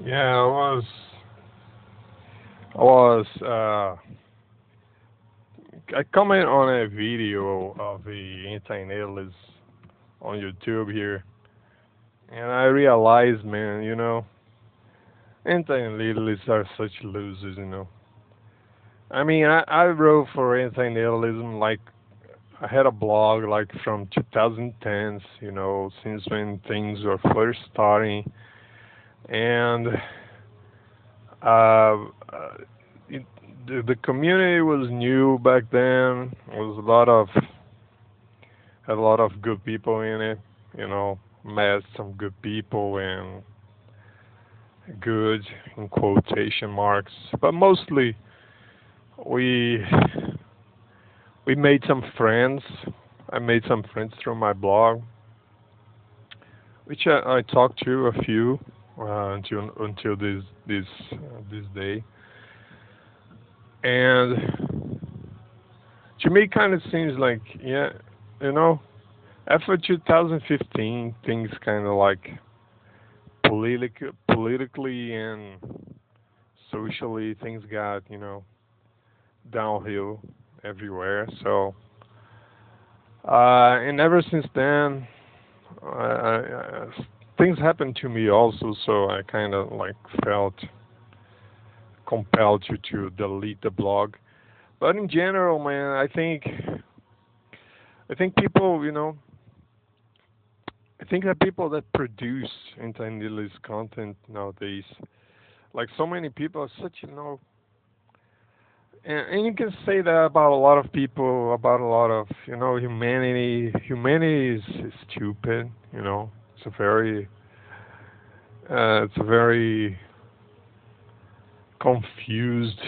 Yeah, I was I comment on a video of the anti-natalists on YouTube here, and I realized, man, anti-natalists are such losers, I mean, I wrote for anti-natalism like I had a blog like from 2010s, since when things were first starting, and uh, uh, it, the community was new back then. Was had a lot of good people in it, met some good people and good in quotation marks, but mostly we we made some friends. I made some friends through my blog, which I talked to a few until this day, and to me, it kind of seems like yeah, you know, after 2015, things kind of like politically and socially, things got downhill everywhere. So, and ever since then, things happened to me also. So I kind of like felt compelled to delete the blog. But in general, man, I think people, I think that people that produce anti-nihilist content nowadays, like so many people, are such and you can say that about a lot of people, about a lot of humanity. Humanity is stupid. It's a very confused,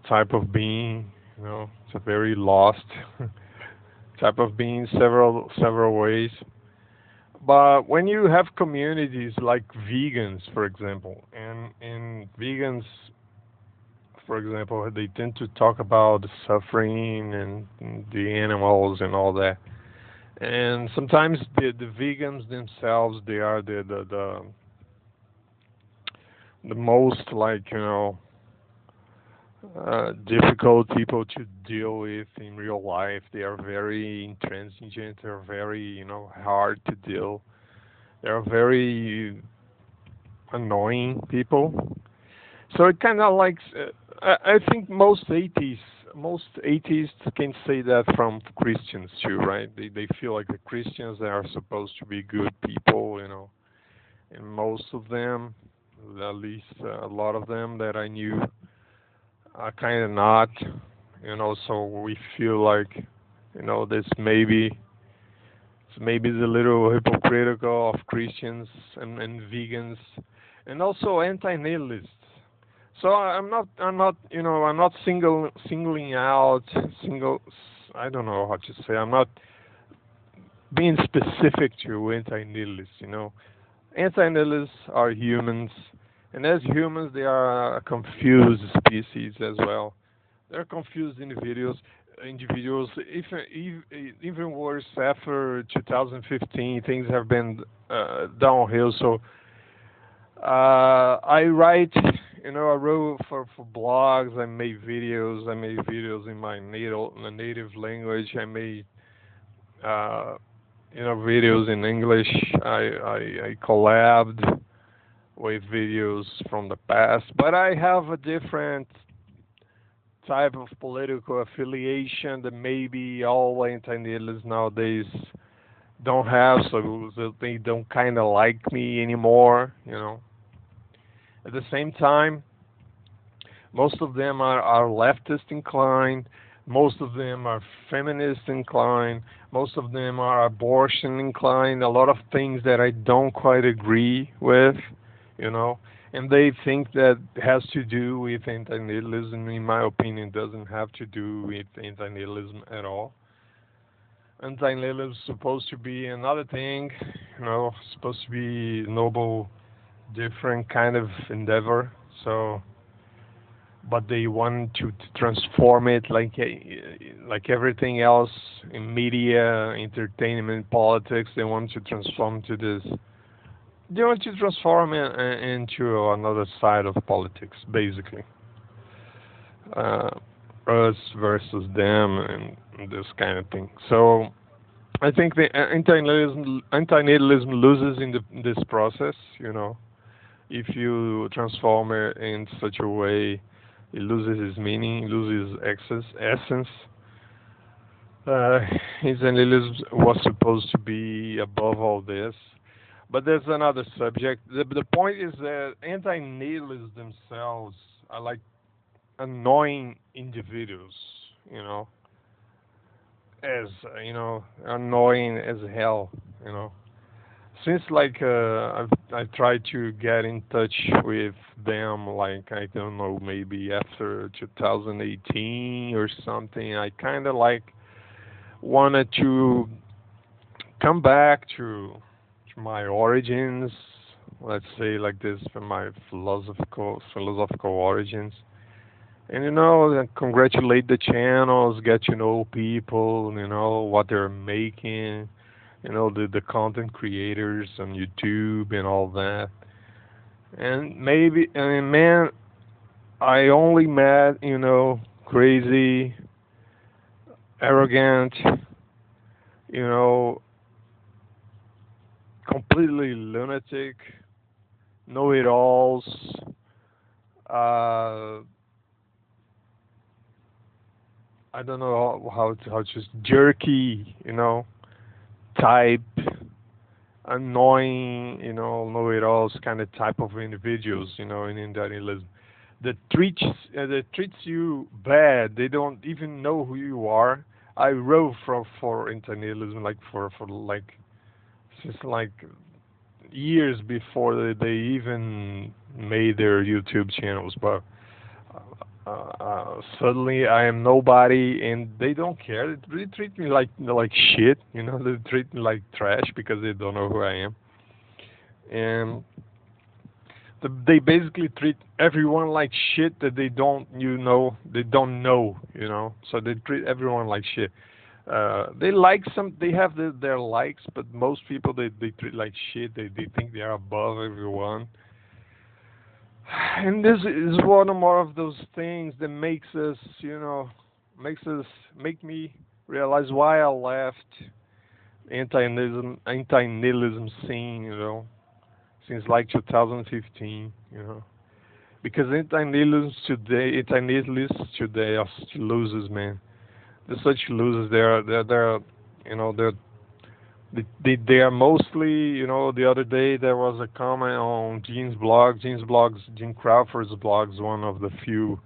type of being. It's a very lost type of being, several ways. But when you have communities like vegans, for example, and vegans, for example, they tend to talk about the suffering and the animals and all that. And sometimes the vegans themselves, they are the most like difficult people to deal with in real life. They are very intransigent. They're very hard to deal. They are very annoying people. So it kind of like I think most atheists can say that from Christians too, right? They feel like the Christians they are supposed to be good people, and most of them, at least a lot of them that I knew, are kind of not, So we feel like, this maybe is a little hypocritical of Christians and vegans, and also anti-nihilists. So I'm not singling out single. I don't know how to say. I'm not being specific to anti-nihilists. Anti-nihilists are humans, and as humans, they are a confused species as well. They're confused individuals. Individuals, even worse after 2015, things have been downhill. So I write, I wrote for blogs. I made videos. I made videos in my native language. I made, uh, videos in English. I collabed with videos from the past, but I have a different type of political affiliation that maybe all anti-nihilists nowadays don't have, so they don't kind of like me anymore. At the same time, most of them are leftist inclined. Most of them are feminist inclined. Most of them are abortion inclined. A lot of things that I don't quite agree with, you know. And they think that has to do with anti-nihilism. In my opinion, doesn't have to do with anti-nihilism at all. Anti-nihilism is supposed to be another thing, supposed to be noble, different kind of endeavor. So but they want to transform it like everything else in media, entertainment, politics. They want to transform to this they want to transform it into another side of politics, basically. Uh, Us versus them and this kind of thing. So I think the anti-natalism loses in this process. If you transform it in such a way, it loses its meaning, it loses essence. Uh, Antinatalism was supposed to be above all this, but there's another subject. The point is that anti-natalists themselves are like annoying individuals, you know, as annoying as hell, you know. Since like I tried to get in touch with them, like I don't know, maybe after 2018 or something, I kind of like wanted to come back to my origins, let's say like this, from my philosophical origins, and congratulate the channels, get to know people, what they're making, the content creators on YouTube and all that. And maybe, I mean, man, I only met, crazy, arrogant, you know, completely lunatic, know-it-alls, uh, I don't know how just jerky, type, annoying, know-it-alls kind of type of individuals, in individualism that treats you bad. They don't even know who you are. I wrote for internationalism like for like since like years before they even made their YouTube channels, but suddenly I am nobody, and they don't care. They treat me like shit. They treat me like trash because they don't know who I am, and they basically treat everyone like shit that they don't know. So they treat everyone like shit. They have their likes, but most people they treat like shit. They think they are above everyone. And this is one or more of those things that make me realize why I left anti-nihilism scene, since like 2015, because anti-nihilists today are losers, man. They're such losers. They are mostly, the other day there was a comment on Gene Crawford's blog is one of the few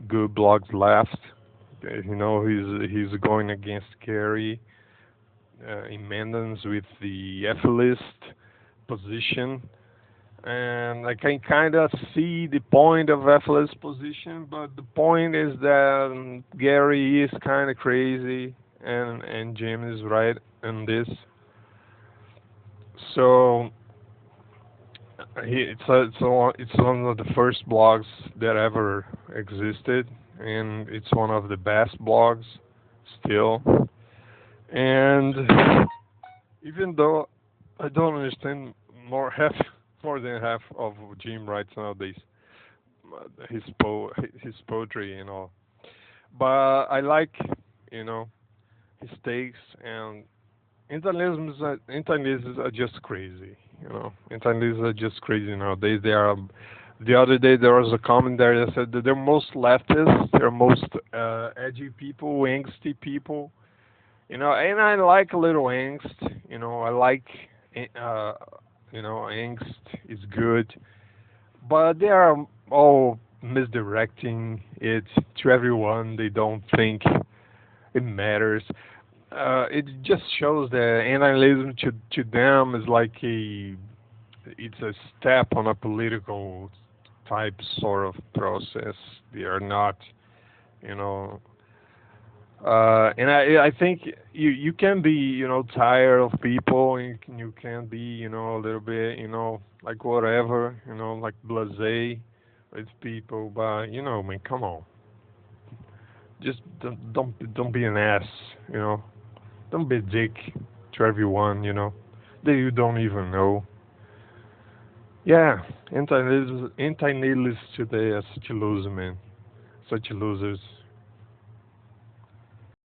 good blogs left. He's going against Kerry in Mendons with the ethicist position, and I can kind of see the point of ethicist position, but the point is that Gary is kind of crazy, and Jim is right in this. So it's one of the first blogs that ever existed, and it's one of the best blogs still. And even though I don't understand more than half of Jim writes nowadays, his poetry and all, but I like you know his takes. And internalisms are just crazy. Internalisms are just crazy nowadays. They are. The other day there was a comment there that said that they're most leftists, they're most edgy people, angsty people. And I like a little angst. I like, uh, angst is good, but they are all misdirecting it to everyone. They don't think it matters. It just shows that annihilism to them is like it's a step on a political type sort of process. They are not, you know. And I think you can be tired of people, and you can be a little bit like whatever, like blasé with people, but man, come on, just don't be an ass, you know don't be a dick to everyone that you don't even know. Yeah, anti-nihilists today are such a loser, man. Such losers.